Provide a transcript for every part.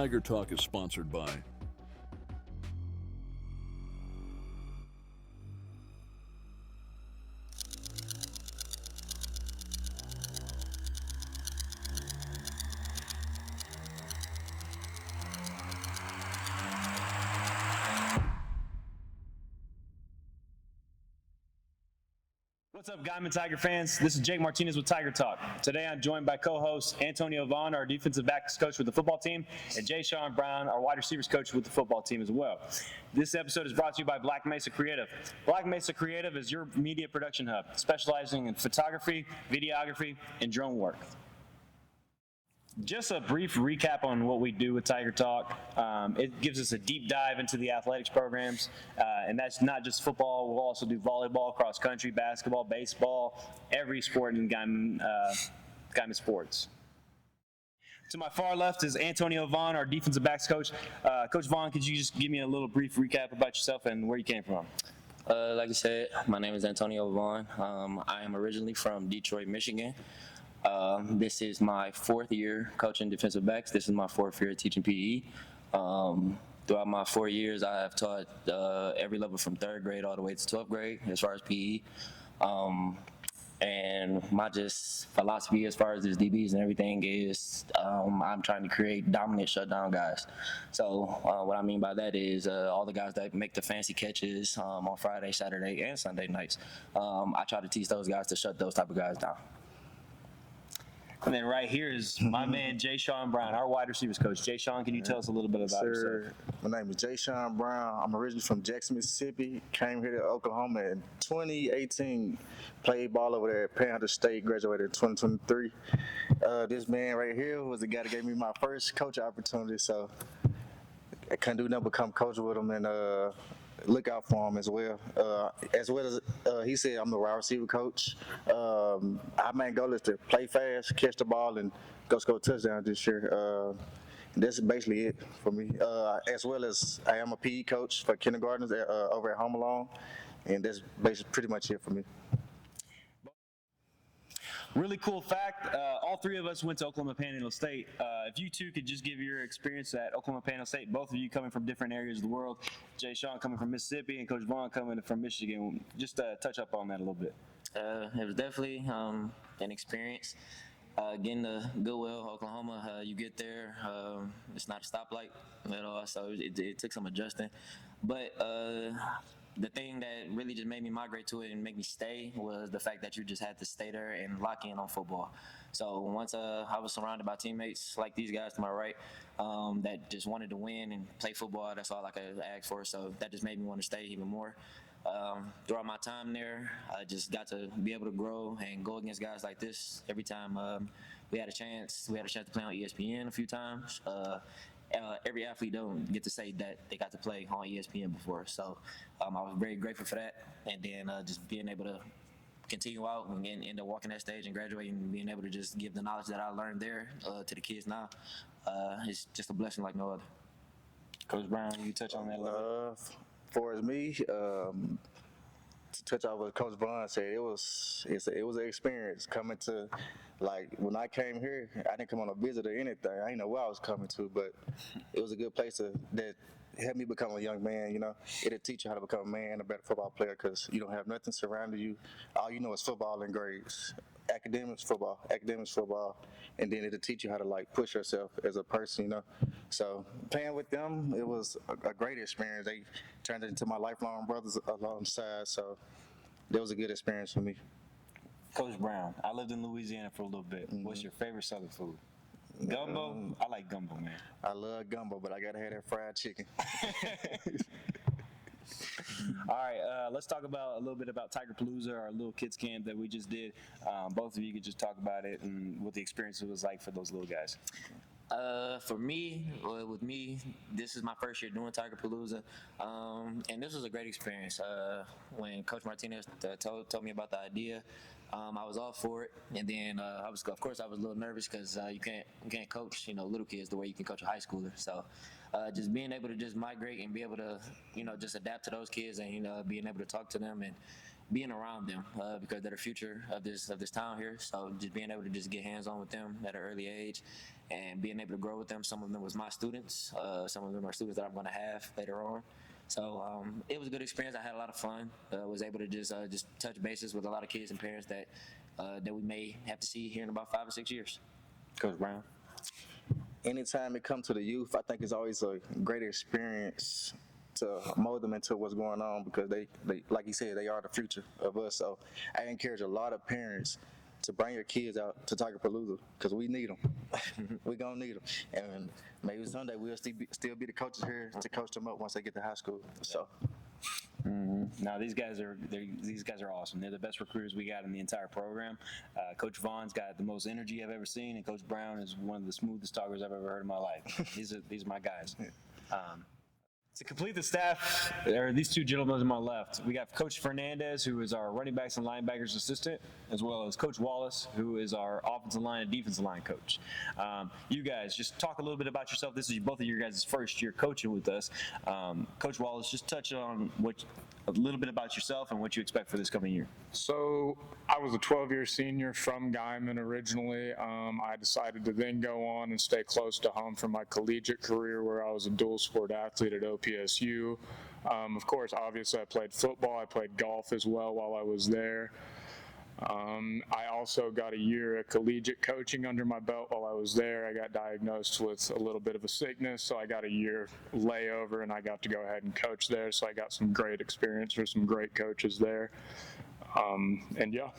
Tiger Talk is sponsored by What's up, Guymon Tiger fans? This is Jake Martinez with Tiger Talk. Today I'm joined by co-hosts Antonio Vaughn, our defensive backs coach with the football team, and Jay Sean Brown, our wide receivers coach with the football team as well. This episode is brought to you by Black Mesa Creative. Black Mesa Creative is your media production hub, specializing in photography, videography, and drone work. Just a brief recap on what we do with Tiger Talk. It gives us a deep dive into the athletics programs, and that's not just football. We'll also do volleyball, cross country, basketball, baseball, every sport in Guymon sports. To my far left is Antonio Vaughn, our defensive backs coach. Coach Vaughn, could you just give me a little brief recap about yourself and where you came from? Like I said, my name is Antonio Vaughn. I am originally from Detroit, Michigan. This is my fourth year coaching defensive backs. This is my fourth year teaching PE. Throughout my 4 years, I have taught every level from 3rd grade all the way to 12th grade as far as PE. And my just philosophy as far as this DBs and everything is I'm trying to create dominant shutdown guys. So what I mean by that is all the guys that make the fancy catches on Friday, Saturday, and Sunday nights. I try to teach those guys to shut those type of guys down. And then right here is my man, Jay Sean Brown, our wide receivers coach. Jay Sean, can you tell us a little bit about yourself? My name is Jake Sean Brown. I'm originally from Jackson, Mississippi. Came here to Oklahoma in 2018. Played ball over there at Panther State. Graduated in 2023. This man right here was the guy that gave me my first coach opportunity. So I couldn't do nothing but come coach with him and look out for him as well. As he said, I'm the wide receiver coach. Our main goal is to play fast, catch the ball, and go score a touchdown this year. That's basically it for me. As well as I am a PE coach for kindergartners over at Home Alone, and that's basically pretty much it for me. Really cool fact, all three of us went to Oklahoma Panhandle State. If you two could just give your experience at Oklahoma Panhandle State, both of you coming from different areas of the world, Jay Sean coming from Mississippi and Coach Vaughn coming from Michigan, just touch up on that a little bit. It was definitely an experience. Getting to Goodwill, Oklahoma, you get there, it's not a stoplight at all, so it took some adjusting. But the thing that really just made me migrate to it and make me stay was the fact that you just had to stay there and lock in on football. So once I was surrounded by teammates like these guys to my right that just wanted to win and play football, that's all I could ask for. So that just made me want to stay even more. Throughout my time there, I just got to be able to grow and go against guys like this every time we had a chance. We had a chance to play on ESPN a few times. Every athlete don't get to say that they got to play on ESPN before. So I was very grateful for that. And then just being able to continue out and end up walking that stage and graduating and being able to just give the knowledge that I learned there to the kids now, it's just a blessing like no other. Coach Brown, you touch on that a little bit? For as me, to touch on what Coach Vaughn said, it was an experience coming to, like, when I came here, I didn't come on a visit or anything. I didn't know where I was coming to, but it was a good place that helped me become a young man, you know. It'll teach you how to become a man, a better football player, because you don't have nothing surrounding you. All you know is football and grades. Academics, football, and then it'll teach you how to, like, push yourself as a person, you know. So playing with them, it was a great experience. They turned it into my lifelong brothers alongside, so that was a good experience for me. Coach Brown, I lived in Louisiana for a little bit. Mm-hmm. What's your favorite Southern food? Gumbo? I like gumbo, man. I love gumbo, but I gotta have that fried chicken. All right, let's talk about a little bit about Tiger Palooza, our little kids camp that we just did. Both of you could just talk about it and what the experience was like for those little guys. For me, with me, this is my first year doing Tiger Palooza, and this was a great experience. When Coach Martinez told me about the idea, I was all for it, and then I was a little nervous because you can't coach little kids the way you can coach a high schooler. So just being able to just migrate and be able to just adapt to those kids and being able to talk to them and being around them because they're the future of this town here. So just being able to just get hands on with them at an early age and being able to grow with them. Some of them was my students. Some of them are students that I'm going to have later on. So it was a good experience. I had a lot of fun. Was able to just touch bases with a lot of kids and parents that we may have to see here in about 5 or 6 years. Coach Brown. Anytime it comes to the youth, I think it's always a great experience to mold them into what's going on because they like you said, they are the future of us. So I encourage a lot of parents to bring your kids out to Tiger Palooza because we need them. We're going to need them. And maybe someday we'll still be the coaches here to coach them up once they get to high school. So. Now these guys are awesome. They're the best recruiters we got in the entire program. Coach Vaughn's got the most energy I've ever seen, and Coach Brown is one of the smoothest talkers I've ever heard in my life. These are my guys. To complete the staff, there are these two gentlemen on my left. We got Coach Fernandez, who is our running backs and linebackers assistant, as well as Coach Wallace, who is our offensive line and defensive line coach. You guys, just talk a little bit about yourself. This is both of your guys' first year coaching with us. Coach Wallace, just touch on a little bit about yourself and what you expect for this coming year. So I was a 12-year senior from Guymon originally. I decided to then go on and stay close to home for my collegiate career where I was a dual sport athlete at OPSU. Of course, obviously I played football. I played golf as well while I was there. I also got a year of collegiate coaching under my belt while I was there. I got diagnosed with a little bit of a sickness, so I got a year layover and I got to go ahead and coach there. So I got some great experience with some great coaches there. And yeah.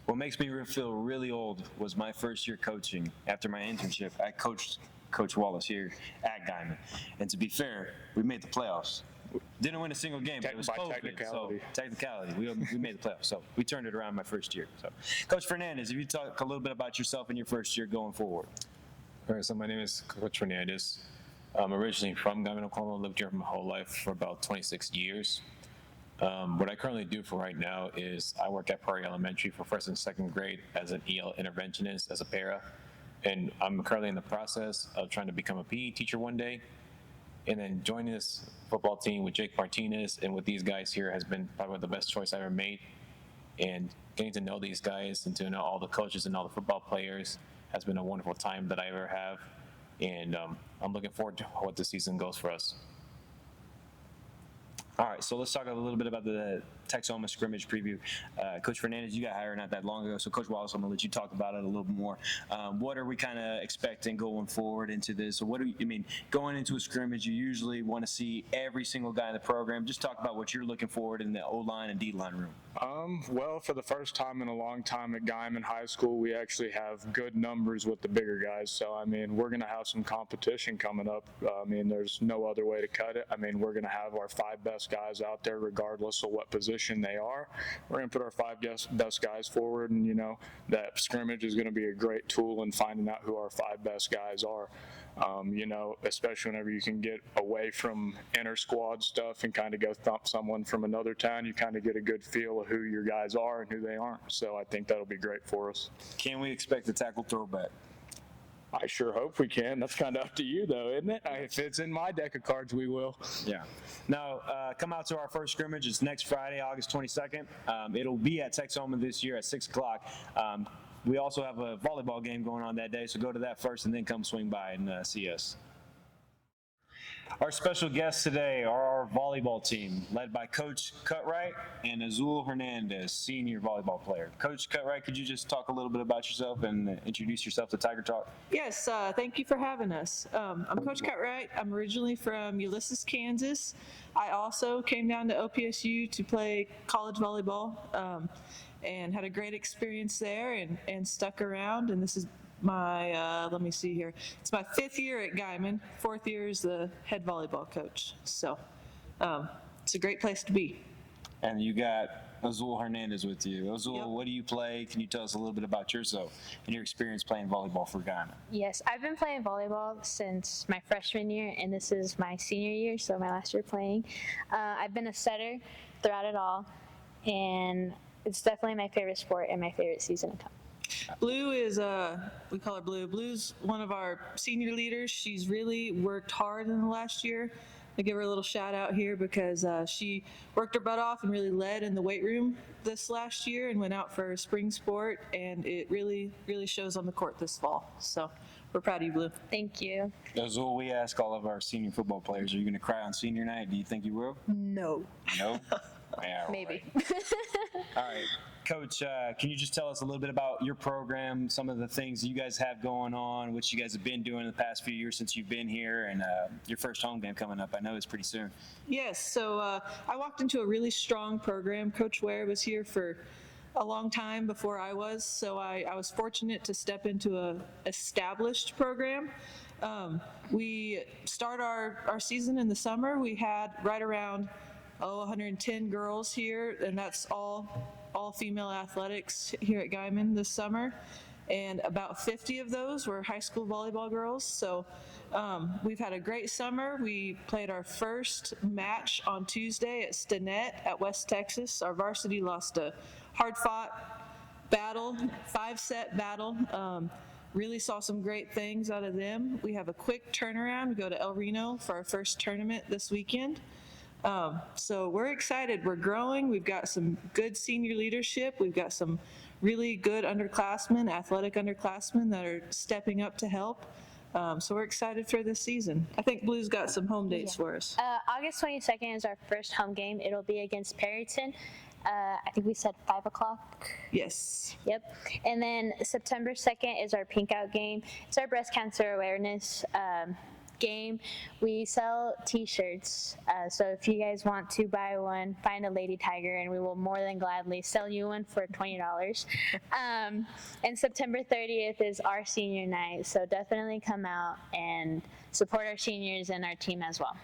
What makes me feel really old was my first year coaching. After my internship, I coached Coach Wallace here at Guymon. And to be fair, we made the playoffs. Didn't win a single game, but it was close. Technicality. We made the playoffs, so we turned it around my first year. So, Coach Fernandez, if you talk a little bit about yourself and your first year going forward. All right, so my name is Coach Fernandez. I'm originally from Guymon, Oklahoma. Lived here my whole life for about 26 years. What I currently do for right now is I work at Prairie Elementary for first and second grade as an EL interventionist, as a para. And I'm currently in the process of trying to become a PE teacher one day. And then joining this football team with Jake Martinez and with these guys here has been probably the best choice I ever made. And getting to know these guys and to know all the coaches and all the football players has been a wonderful time that I ever have. And I'm looking forward to what the season goes for us. All right, so let's talk a little bit about the Texoma scrimmage preview. Coach Fernandez, you got hired not that long ago, so Coach Wallace, I'm going to let you talk about it a little bit more. What are we kind of expecting going forward into this? So going into a scrimmage, you usually want to see every single guy in the program. Just talk about what you're looking forward in the O-line and D-line room. Well, for the first time in a long time at Guymon High School, we actually have good numbers with the bigger guys. So, we're going to have some competition coming up. There's no other way to cut it. We're going to have our 5 best guys out there regardless of what position they are. We're going to put our 5 best guys forward, and that scrimmage is going to be a great tool in finding out who our 5 best guys are. Especially whenever you can get away from inter squad stuff and kind of go thump someone from another town, you kind of get a good feel of who your guys are and who they aren't. So I think that'll be great for us. Can we expect a tackle throwback? I sure hope we can. That's kind of up to you, though, isn't it? If it's in my deck of cards, we will. Yeah. Now, come out to our first scrimmage. It's next Friday, August 22nd. It'll be at Texoma this year at 6 o'clock. We also have a volleyball game going on that day, so go to that first and then come swing by and see us. Our special guests today are our volleyball team, led by Coach Cutright and Azul Hernandez, senior volleyball player. Coach Cutright, could you just talk a little bit about yourself and introduce yourself to Tiger Talk? Yes, thank you for having us. I'm Coach Cutright. I'm originally from Ulysses, Kansas. I also came down to OPSU to play college volleyball and had a great experience there and stuck around. And this is my, let me see here. It's my 5th year at Guymon. 4th year as the head volleyball coach. So it's a great place to be. And you got Azul Hernandez with you. Azul, Yep. what do you play? Can you tell us a little bit about yourself and your experience playing volleyball for Guymon? Yes, I've been playing volleyball since my freshman year, and this is my senior year, so my last year playing. I've been a setter throughout it all, and it's definitely my favorite sport and my favorite season to come. Blue is, we call her Blue. Blue's one of our senior leaders. She's really worked hard in the last year. I give her a little shout out here because she worked her butt off and really led in the weight room this last year and went out for a spring sport, and it really, really shows on the court this fall. So we're proud of you, Blue. Thank you. Azul, we ask all of our senior football players, are you going to cry on senior night? Do you think you will? No. No? Yeah, all Maybe. right. All right. Coach, can you just tell us a little bit about your program, some of the things you guys have going on, what you guys have been doing in the past few years since you've been here, and your first home game coming up? I know it's pretty soon. Yes, so I walked into a really strong program. Coach Ware was here for a long time before I was, so I was fortunate to step into a established program. We start our season in the summer. We had right around 110 girls here, and that's all female athletics here at Guymon this summer. And about 50 of those were high school volleyball girls. So we've had a great summer. We played our first match on Tuesday at Stinnett at West Texas. Our varsity lost a hard-fought battle, 5-set battle. Really saw some great things out of them. We have a quick turnaround. We go to El Reno for our first tournament this weekend. So we're excited. We're growing. We've got some good senior leadership. We've got some really good underclassmen, athletic underclassmen that are stepping up to help. So we're excited for this season. I think Blue's got some home dates for us. August 22nd is our first home game. It'll be against Perryton. I think we said 5 o'clock. Yes. Yep. And then September 2nd is our Pink Out game. It's our breast cancer awareness game. We sell t-shirts, so if you guys want to buy one, find a Lady Tiger and we will more than gladly sell you one for $20. And September 30th is our senior night, so definitely come out and support our seniors and our team as well.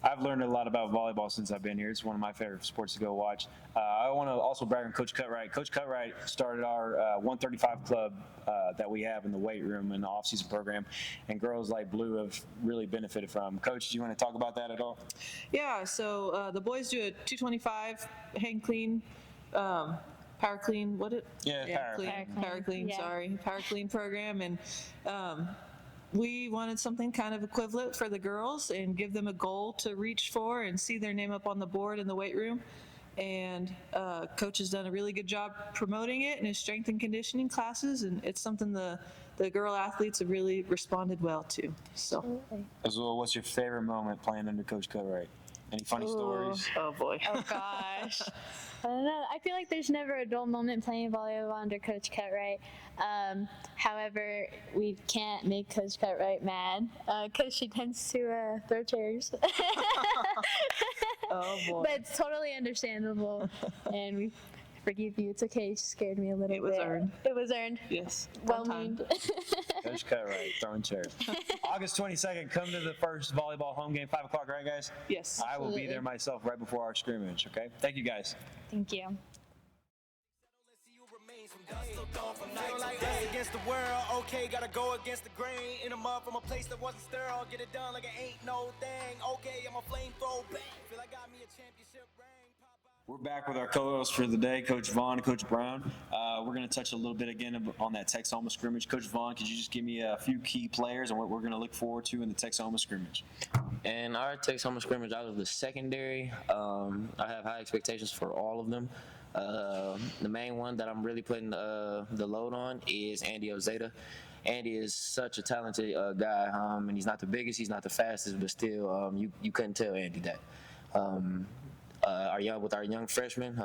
I've learned a lot about volleyball since I've been here. It's one of my favorite sports to go watch. I want to also brag on Coach Cutright. Coach Cutright started our 135 club that we have in the weight room in the off-season program, and girls like Blue have really benefited from. Coach, do you want to talk about that at all? Yeah, so the boys do a 225 hang clean, power clean, power clean, Yeah. sorry, power clean program, and we wanted something kind of equivalent for the girls and give them a goal to reach for and see their name up on the board in the weight room. And Coach has done a really good job promoting it in his strength and conditioning classes, and it's something the girl athletes have really responded well to. So, Azul, what's your favorite moment playing under Coach Cutright? Any funny stories? oh boy. Oh gosh. I don't know. I feel like there's never a dull moment playing volleyball under Coach Cutright. However, we can't make Coach Cutright mad because she tends to throw chairs. Oh boy. But it's totally understandable, and we forgive you. It's okay. She scared me a little bit. It was earned. It was earned. Yes. Well One time. meaned. Coach Cutright, throwing chairs. August 22nd, come to the first volleyball home game, 5 o'clock, right, guys? Yes. I will be Absolutely. there myself right before our scrimmage, okay? Thank you, guys. Thank you. Feel like us against the world, okay, gotta go against the grain. In a mud from a place that wasn't sterile, get it done like it ain't no thing. Okay, I'm a flamethrower bang. Feel like I got me a championship ring. We're back with our co-hosts for the day, Coach Vaughn and Coach Brown. We're going to touch a little bit again on that Texoma scrimmage. Coach Vaughn, could you just give me a few key players and what we're going to look forward to in the Texoma scrimmage? And our Texoma scrimmage out of the secondary, I have high expectations for all of them. The main one that I'm really putting the load on is Andy Ozeta. Andy is such a talented guy, and he's not the biggest, he's not the fastest, but still, you couldn't tell Andy that. Our young freshman,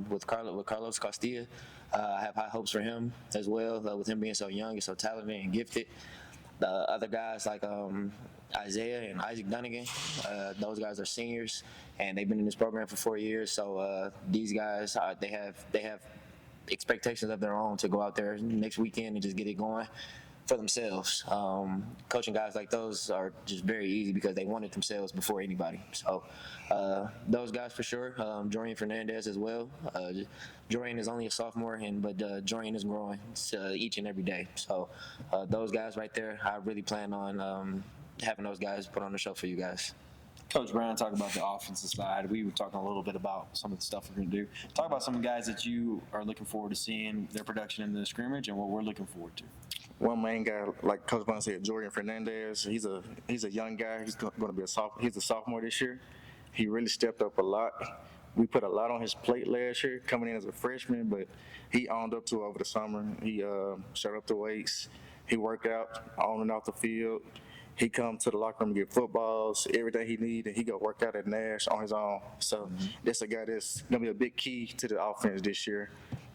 with Carlos Castilla, I have high hopes for him as well, with him being so young and so talented and gifted. The other guys like Isaiah and Isaac Dunnigan, those guys are seniors and they've been in this program for 4 years. So these guys, they have expectations of their own to go out there next weekend and just get it going. for themselves. Coaching guys like those are just very easy because they want it themselves before anybody. So those guys for sure. Jordan Fernandez as well. Jordan is only a sophomore, but Jordan is growing each and every day. So those guys right there, I really plan on having those guys put on the show for you guys. Coach Brown, talk about the offensive side. We were talking a little bit about some of the stuff we're going to do. Talk about some of the guys that you are looking forward to seeing their production in the scrimmage and what we're looking forward to. One main guy, like Coach Brown said, Jordan Fernandez. He's a young guy. He's going to be he's a sophomore this year. He really stepped up a lot. We put a lot on his plate last year coming in as a freshman, but he owned up to it over the summer. He showed up to weights. He worked out on and off the field. He come to the locker room and get footballs, everything he need, and he go work out at Nash on his own. So that's a guy that's going to be a big key to the offense this year.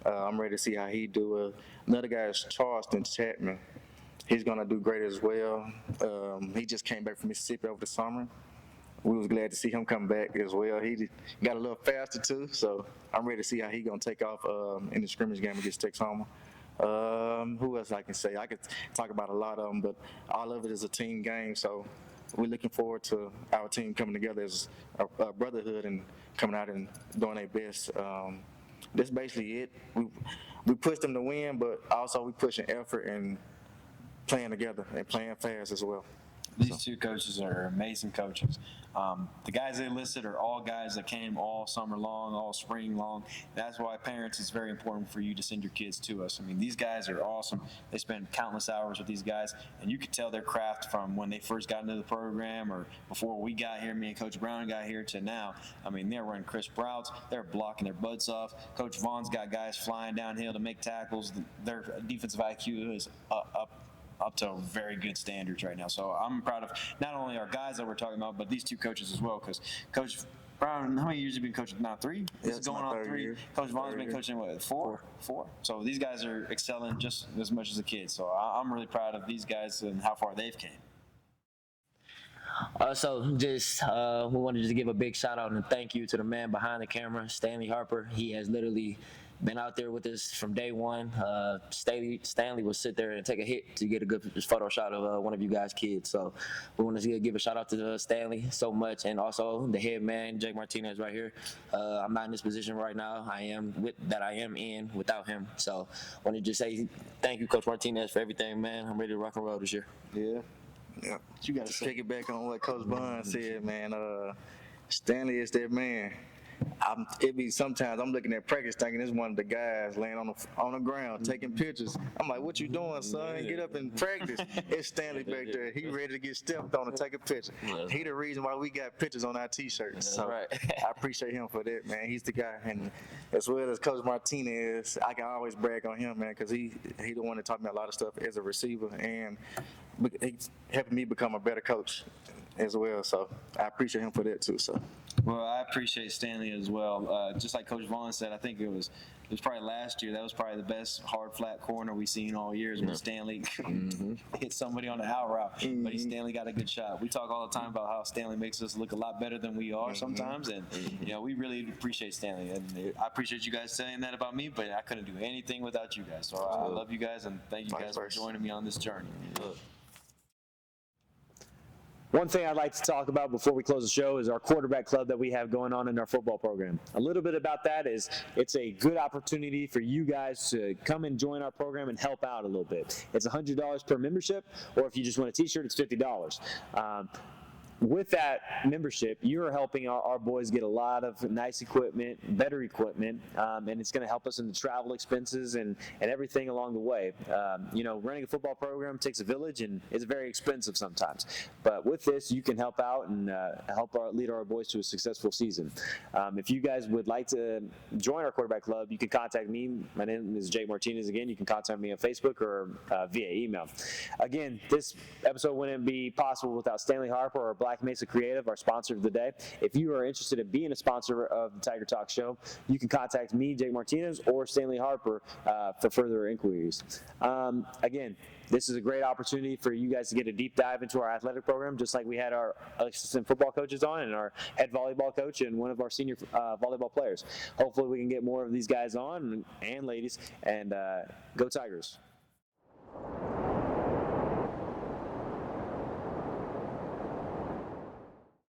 I'm ready to see how he do. Another guy is Charleston Chapman. He's going to do great as well. He just came back from Mississippi over the summer. We was glad to see him come back as well. He got a little faster too, so I'm ready to see how he going to take off in the scrimmage game against Texoma. Who else I can say? I could talk about a lot of them, but all of it is a team game, so we're looking forward to our team coming together as a brotherhood and coming out and doing their best. That's basically it. We push them to win, but also we pushing effort and playing together and playing fast as well. These two coaches are amazing coaches. The guys they listed are all guys that came all summer long, all spring long. That's why, parents, it's very important for you to send your kids to us. I mean, these guys are awesome. They spend countless hours with these guys, and you could tell their craft from when they first got into the program or before we got here, me and Coach Brown got here, to now. I mean, they're running crisp routes. They're blocking their butts off. Coach Vaughn's got guys flying downhill to make tackles. Their defensive IQ is up to very good standards right now. So I'm proud of not only our guys that we're talking about, but these two coaches as well. Because Coach Brown, how many years have you been coaching now? 3? This is going on 3. Year. Coach Vaughn's been coaching, what, 4? So these guys are excelling just as much as the kids. So I'm really proud of these guys and how far they've came. So just we wanted to just give a big shout out and thank you to the man behind the camera, Stanley Harper. He has literally been out there with us from day one. Stanley will sit there and take a hit to get a good photo shot of one of you guys' kids. So we want to give a shout out to Stanley so much, and also the head man, Jake Martinez, right here. I'm not in this position right now. I am in without him. So I want to just say thank you, Coach Martinez, for everything, man. I'm ready to rock and roll this year. Yeah. You got to take it back on what Coach Bond said, man. Stanley is that man. Sometimes I'm looking at practice thinking it's one of the guys laying on the ground taking pictures. I'm like, what you doing, son? Get up and practice. It's Stanley back there. He ready to get stepped on and take a picture. He the reason why we got pictures on our T-shirts. So I appreciate him for that, man. He's the guy. And as well as Coach Martinez, I can always brag on him, man, because he the one that taught me a lot of stuff as a receiver, and he's helping me become a better coach as well. So I appreciate him for that too. So. Well, I appreciate Stanley as well. Just like Coach Vaughn said, I think it was probably last year. That was probably the best hard flat corner we've seen all year, is when Stanley hit somebody on the out route. But Stanley got a good shot. We talk all the time about how Stanley makes us look a lot better than we are sometimes, and we really appreciate Stanley. And I appreciate you guys saying that about me, but I couldn't do anything without you guys. So I love you guys, and thank you guys for joining me on this journey. One thing I'd like to talk about before we close the show is our quarterback club that we have going on in our football program. A little bit about that is it's a good opportunity for you guys to come and join our program and help out a little bit. It's $100 per membership, or if you just want a t-shirt, it's $50. With that membership, you're helping our boys get a lot of nice equipment, better equipment, and it's going to help us in the travel expenses and everything along the way. Running a football program takes a village, and it's very expensive sometimes. But with this, you can help out and lead our boys to a successful season. If you guys would like to join our quarterback club, you can contact me. My name is Jake Martinez. Again, you can contact me on Facebook or via email. Again, this episode wouldn't be possible without Stanley Harper or Black Mesa Creative, our sponsor of the day. If you are interested in being a sponsor of the Tiger Talk Show, you can contact me, Jake Martinez, or Stanley Harper for further inquiries. Again, this is a great opportunity for you guys to get a deep dive into our athletic program, just like we had our assistant football coaches on and our head volleyball coach and one of our senior volleyball players. Hopefully we can get more of these guys on and ladies, and go Tigers.